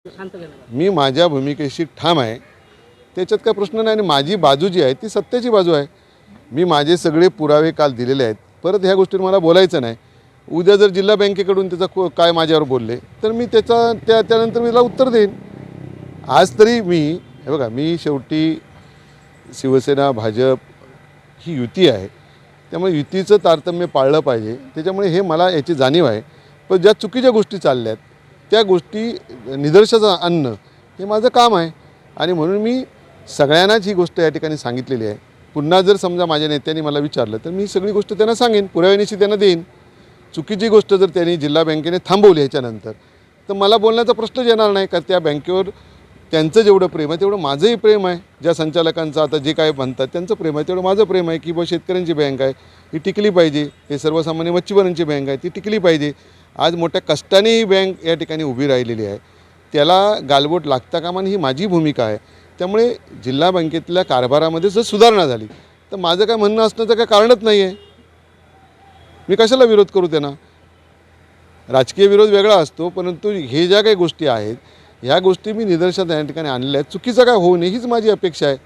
मी माझ्या भूमिकेशी ठाम आहे, त्याच्यात काय प्रश्न नाही. आणि माझी बाजू जी आहे ती सत्याची बाजू आहे. मी माझे सगळे पुरावे काल दिलेले आहेत. परत ह्या गोष्टीवर मला बोलायचं नाही. उद्या जर जिल्हा बँकेकडून त्याचा काय माझ्यावर बोलले तर मी त्यानंतर मी त्याला उत्तर देईन. आज तरी हे बघा, मी शेवटी शिवसेना भाजप ही युती आहे, त्यामुळे युतीचं तारतम्य पाळलं पाहिजे. त्याच्यामुळे हे मला याची जाणीव आहे. पण ज्या चुकीच्या गोष्टी चालल्या आहेत त्या गोष्टी निदर्शनास आणणं हे माझं काम आहे. आणि म्हणून मी सगळ्यांनाच ही गोष्ट या ठिकाणी सांगितलेली आहे. पुन्हा जर समजा माझ्या नेत्यांनी मला विचारलं तर मी सगळी गोष्ट त्यांना सांगेन, पुराव्यानिशी त्यांना देईन. चुकीची गोष्ट जर त्यांनी जिल्हा बँकेने थांबवली ह्याच्यानंतर तर मला बोलण्याचा प्रश्नच येणार नाही. का त्या बँकेवर त्यांचं जेवढं प्रेम आहे तेवढं माझंही प्रेम आहे. ज्या संचालकांचं आता जे काय म्हणतात त्यांचं प्रेम आहे तेवढं माझं प्रेम आहे की बा शेतकऱ्यांची बँक आहे, ही टिकली पाहिजे. हे सर्वसामान्य मच्छीमारांची बँक आहे, ती टिकली पाहिजे. आज मोठ्या कष्टाने ही बँक या ठिकाणी उभी राहिलेली आहे. त्याला गालबोट लागता कामा नये ही माझी भूमिका आहे. त्यामुळे जिल्हा बँकेतल्या कारभारामध्ये जर सुधारणा झाली तर माझं काय म्हणणं असण्याचं काय कारणच नाही आहे. मी कशाला विरोध करू त्यांना. राजकीय विरोध वेगळा असतो, परंतु हे ज्या काही गोष्टी आहेत ह्या गोष्टी मी निदर्शनात या ठिकाणी आणल्या आहेत. चुकीचं काय होऊ नये हीच माझी अपेक्षा आहे.